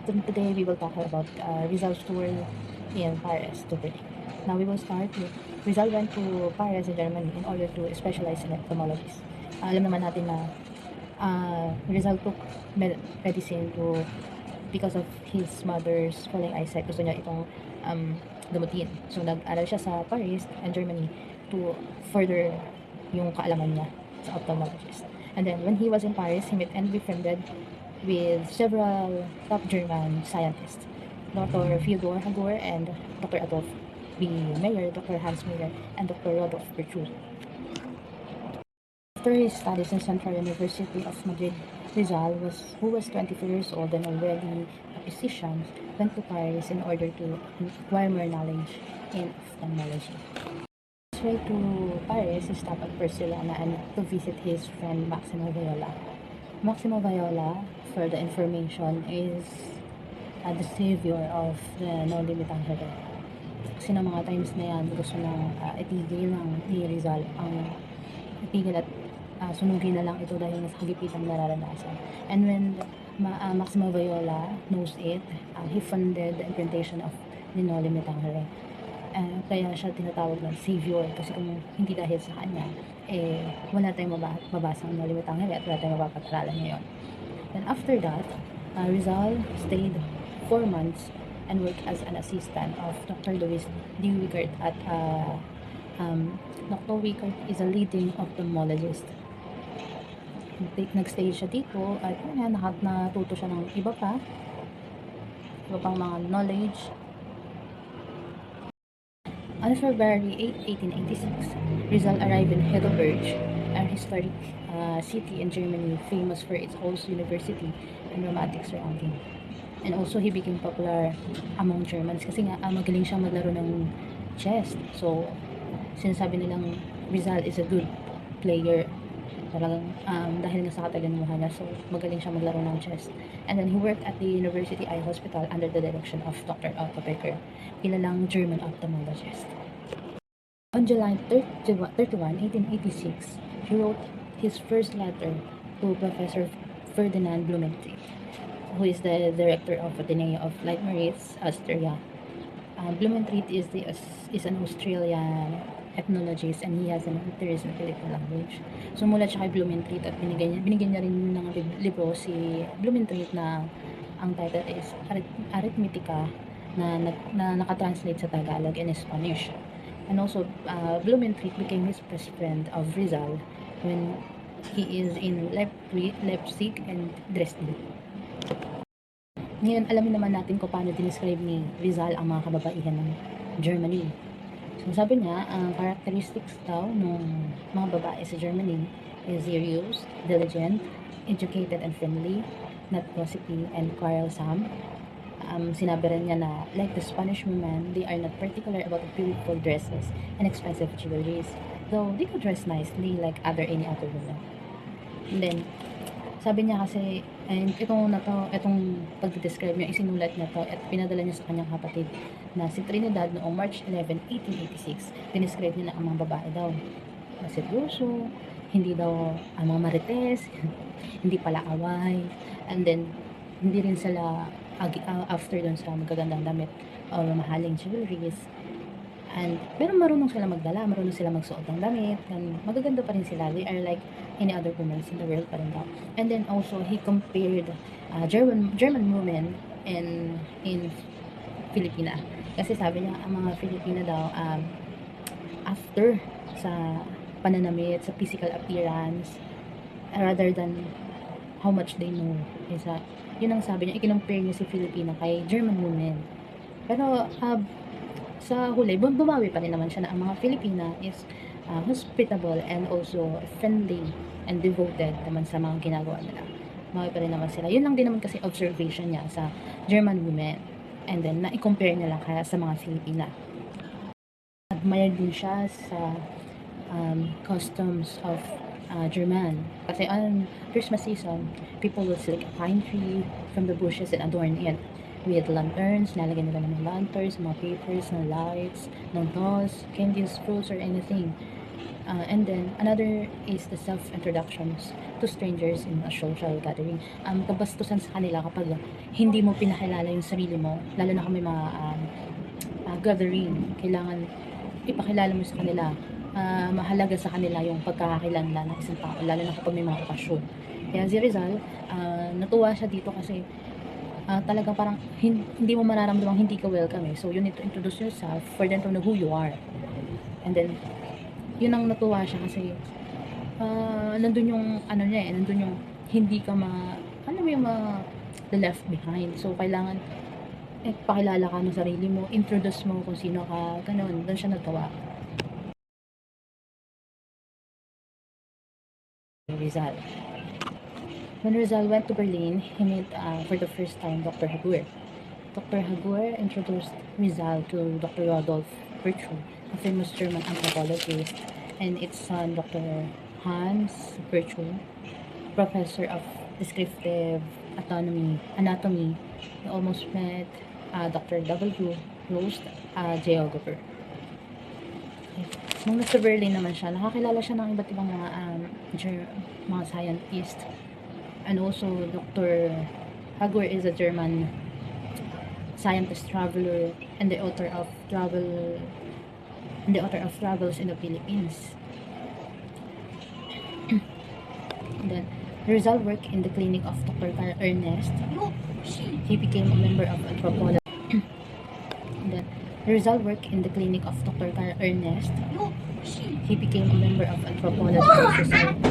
Today we will talk about Rizal's tour in Paris to Berlin. Now we will start with Rizal went to Paris in Germany in order to specialize in ophthalmology. Alam naman natin na Rizal took medicine because of his mother's falling eyesight. Gusto niya itong gamutin. So nag-aral siya sa Paris and Germany to further yung kaalaman niya sa ophthalmologist. And then when he was in Paris, he met and befriended with several top German scientists, Dr. Fyodor Hagor and Dr. Adolf B. Meyer, Dr. Hans Meyer, and Dr. Rodolph Virchow. After his studies in Central University of Madrid, Rizal, who was 24 years old and already a physician, went to Paris in order to acquire more knowledge in ophthalmology. On his way to Paris, he stopped at Barcelona and to visit his friend Maximo Viola. Maximo Viola, for the information, is the savior of the No Limit Angere. Kasi ng mga times na yan, gusto na itigil ni Rizal ang itigil at sunugin na lang ito dahil sa kagipitan nararanasan. And when Maximo Viola knows it, he funded the implementation of the No Limit Angere. Kaya siya tinatawag ng savior kasi kung hindi dahil sa kanya, wala tayong mabasang No Limit Angere at wala tayong mapapag-aralan ngayon. And after that, Rizal stayed 4 months and worked as an assistant of Dr. Louis D. Wickert at Dr. Wickert is a leading ophthalmologist. Nag-stay siya dito at natuto siya ng iba pang mga knowledge. On February 8, 1886, Rizal arrived in Heidelberg, a historic city in Germany famous for its old university and romantic surrounding. And also, he became popular among Germans kasi nga magaling siya maglaro ng chess. So, sinasabi nilang Rizal is a good player. Talagang dahil nga sa katalinuhan niya, so magaling siya maglaro ng chess. And then he worked at the University Eye Hospital under the direction of Dr. Otto Becker, kilalang German ophthalmologist. On July 31, 1886, he wrote his first letter to Professor Ferdinand Blumentritt, who is the director of Ateneo of Leibnitz, Austria. Blumentritt is an Australian ethnologist and he has an interest in Philippine language. Sumulat siya kay Blumentritt at binigyan niya rin ng libro si Blumentritt na ang title is Arithmetica na nakatranslate sa Tagalog and Spanish. And also, Blumentritt became his best friend of Rizal when he is in Leipzig and Dresden. Ngayon, alamin naman natin kung paano dinescribe ni Rizal ang mga kababaihan ng Germany. So, sabi niya, ang characteristics daw ng mga babae sa Germany is serious, diligent, educated and friendly, not gossipy and quarrelsome. Sinabi rin niya na, like the Spanish women, they are not particular about the beautiful dresses and expensive jewelries, though they could dress nicely like any other women. And then, sabi niya kasi, and itong pag-describe niya, isinulat niya to at pinadala niya sa kanyang kapatid na si Trinidad noong March 11, 1886. Dinescribe niya na ang mga babae daw seryoso, hindi daw ang mga marites, hindi pala away, and then hindi rin sila after dun sa magagandang damit or mahaling jewelries. And pero marunong sila magdala, marunong sila magsuot ng damit, and magaganda pa rin sila. They are like any other women in the world pa rin daw. And then also, he compared German women in Filipina. Kasi sabi niya, ang mga Filipina daw, after sa pananamit, sa physical appearance, rather than how much they know, is yun ang sabi niya, i-compare niya si Filipina kay German women. Pero, sa huli, bumawi pa rin naman siya na ang mga Filipina is hospitable and also friendly and devoted naman sa mga ginagawa nila. Bumawi pa rin naman sila. Yun lang din naman kasi observation niya sa German women. And then, na-compare niya lang kaya sa mga Filipina. Admire din siya sa customs of German. Kasi on Christmas season, people will select a pine tree from the bushes and adorn it with lanterns. Nalagyan nila ng lanterns, mga papers, ng lights, ng dolls, candies, fruits, or anything. And then, another is the self-introductions to strangers in a social gathering. Kabastusan sa kanila kapag hindi mo pinakilala yung sarili mo, lalo na kung may mga gathering, kailangan ipakilala mo sa kanila. Mahalaga sa kanila yung pagkakakilanlan ng isang tao, lalo na kapag may mga okasyon. Kaya si Rizal, natuwa siya dito kasi talagang parang hindi mo mararamdamang hindi ka welcome eh. So you need to introduce yourself for them to know who you are. And then, yun ang natuwa siya kasi nandun yung ano niya nandun yung hindi ka ano mo yung left behind. So kailangan pakilala ka ng sarili mo, introduce mo kung sino ka, ganun. Doon siya natawa. Rizal. When Rizal went to Berlin, he met for the first time Dr. Hagur. Dr. Hagur introduced Rizal to Dr. Rodolf Virchow, a famous German anthropologist, and its son, Dr. Hans Virchow, professor of descriptive anatomy. He almost met Dr. W. Rost, geographer. Nung nasa Berlin naman siya, nakakilala siya ng iba't ibang mga scientist. And also, Dr. Hagur is a German scientist, traveler, and the author of Travels in the Philippines. And then, Rizal worked in the clinic of Dr. Carl Ernest. He became a member of anthropology. And then, Rizal worked in the clinic of Dr. Carl Ernest. He became a member of Anthropological Society.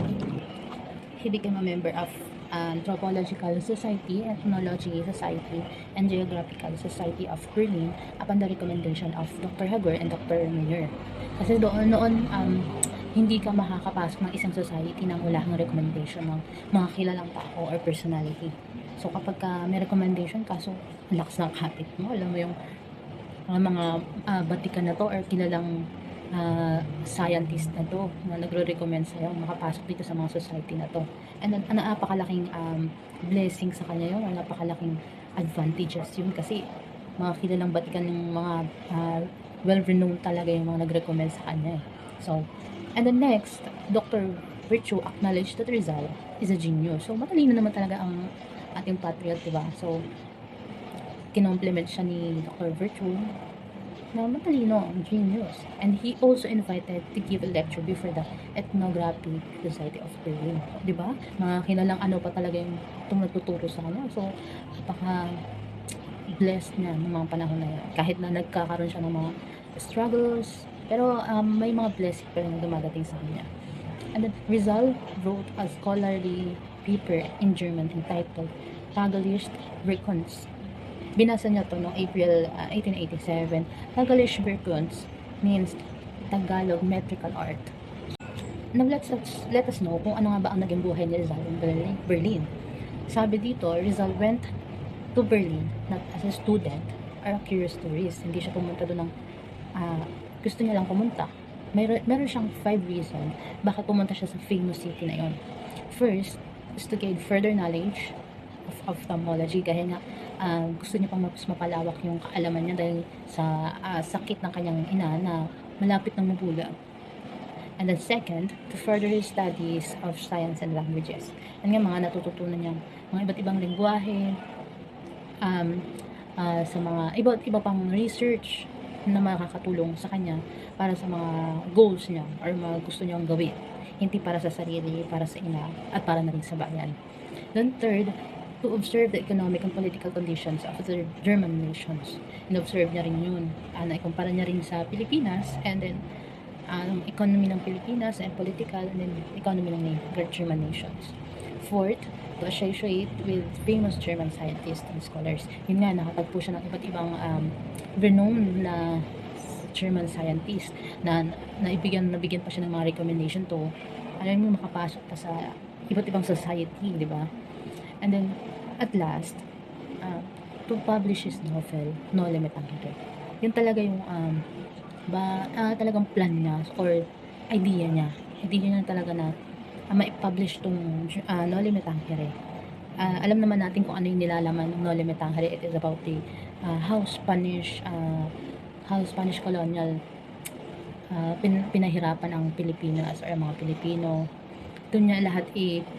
He became a member of Anthropological Society, Ethnology Society, and Geographical Society of Berlin upon the recommendation of Dr. Hagur and Dr. Miller. Kasi noon, hindi ka makakapasok ng isang society nang wala kang recommendation ng mga kilalang tao or personality. So kapag may recommendation ka, so ang lakas ng kapit mo, alam mo yung mga batikan na to or kilalang scientist na to na nagre-recommend sa'yo makapasok dito sa mga society na to. And then, napakalaking blessing sa kanya yun, or napakalaking advantages yun kasi mga kilalang batikan ng mga well-renowned talaga yung mga nag-recommend sa kanya eh. So, and then next, Dr. Virchow acknowledged that Rizal is a genius. So, matalino naman talaga ang ating patriot, diba? So, kinomplement siya ni Dr. Virchow na matalino, genius. And he also invited to give a lecture before the Ethnographic Society of Berlin. Diba? Mga kilalang ano pa talaga yung nagtuturo sa kanya. So, baka blessed niya ng mga panahon na yun. Kahit na nagkakaroon siya ng mga struggles, pero may mga blessing pa rin na dumadating sa kanya. And then, Rizal wrote a scholarly paper in German entitled Tagelische Werkkunst. Binasa niya to noong April 1887. Tagelische Werkkunst means Tagalog metrical art. Let us know kung ano nga ba ang naging buhay ni Rizal in Berlin. Sabi dito, Rizal went to Berlin not as a student or a curious tourist. Hindi siya pumunta doon ng gusto niya lang pumunta. Meron siyang 5 reasons bakit pumunta siya sa famous city na yon. First, is to gain further knowledge of ophthalmology. Kaya nga, gusto niya pang mas mapalawak yung kaalaman niya dahil sa sakit ng kanyang ina na malapit ng mabulag. And then second, to further his studies of science and languages. Yan nga mga natututunan niya, mga iba't ibang lengguwahe, sa mga iba pang research na makakatulong sa kanya para sa mga goals niya or mga gusto niyang gawin. Hindi para sa sarili, para sa ina, at para na rin sa bayan. Then third, to observe the economic and political conditions of the German nations. In-observe niya rin yun. Ikumpara niya rin sa Pilipinas, and then economy ng Pilipinas and political and then economy ng German nations. Fourth, to associate with famous German scientists and scholars. Yun nga, nakatagpo siya ng iba't ibang renowned na German scientist na nabigyan pa siya ng mga recommendation to alam mo makapasok pa sa iba't ibang society, di ba? And then at last to publish his novel No Limit ang Higit. Yun talaga yung talagang plan niya or idea niya talaga na ma-publish tong No Limit ang Higit. Alam naman natin kung ano yung nilalaman ng No Limit ang Higit. It is about the how Spanish colonial pinahirapan ang Pilipinas or mga Pilipino. Doon niya lahat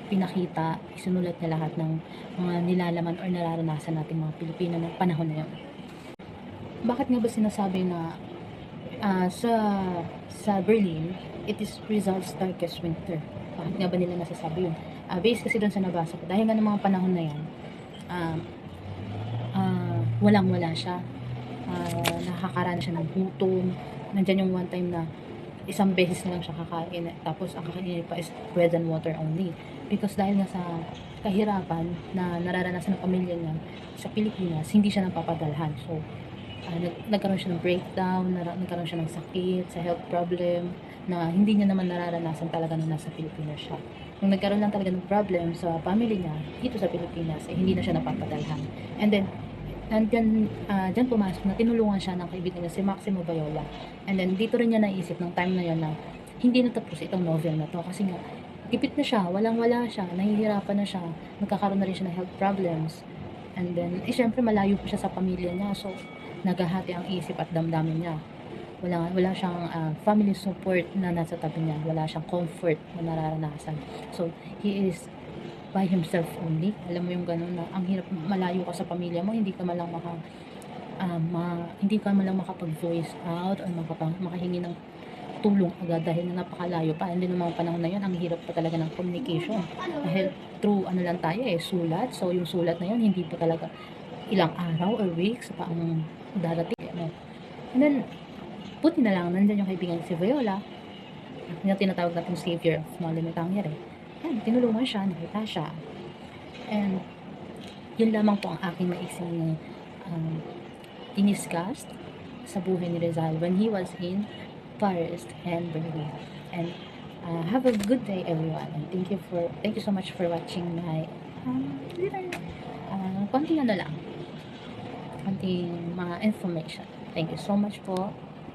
pinakita, isinulat niya lahat ng mga nilalaman or nararanasan nating mga Pilipino ng panahon na yun. Bakit nga ba sinasabi na sa Berlin, it is Rizal's darkest winter? Bakit nga ba nila nasasabi yun? Based kasi doon sa nabasa ko, dahil nga ng mga panahon na yan, walang-wala siya. Nakakaran siya ng gutom. Nandyan yung one time na isang beses na lang siya kakain, tapos ang kakainin pa is bread and water only. Because dahil nga sa kahirapan na nararanasan ng pamilya niya sa Pilipinas, hindi siya napapadalhan. So, nagkaroon siya ng breakdown, nagkaroon siya ng sakit, sa health problem, na hindi niya naman nararanasan talaga nung nasa Pilipinas siya. Nung nagkaroon lang talaga ng problem sa family niya dito sa Pilipinas, hindi na siya napapadalhan. And then, dyan pumasok na tinulungan siya ng kaibigan niya si Maximo Bayola. And then dito rin niya naisip ng time na yun na hindi natapos itong novel na to kasi nga gipit na siya, walang-wala siya, nahihirapan na siya, nagkakaroon na rin siya ng health problems. And then, syempre malayo pa siya sa pamilya niya, so naghahati ang isip at damdamin niya. Wala siyang family support na nasa tabi niya, wala siyang comfort na nararanasan. So, he is by himself only. Alam mo yung ganun na ang hirap, malayo ka sa pamilya mo, hindi ka man lang makapag-voice out or makahingi ng tulong agad dahil na napakalayo pa. Hindi ng mga panahon na yun, ang hirap pa talaga ng communication. Dahil through lang tayo sulat. So yung sulat na yun, hindi pa talaga ilang araw or weeks pa ang darating. And then, buti na lang, nandyan yung kaibigan si Viola, yung tinatawag natin savior of Noli Me Tangere. Yan, tinulungan siya, nakita siya. And, yun lamang po ang aking maiksing diniscuss sa buhay ni Rizal when he was in Paris and Berlin. And, have a good day everyone. And thank you so much for watching my konting mga information. Thank you so much po.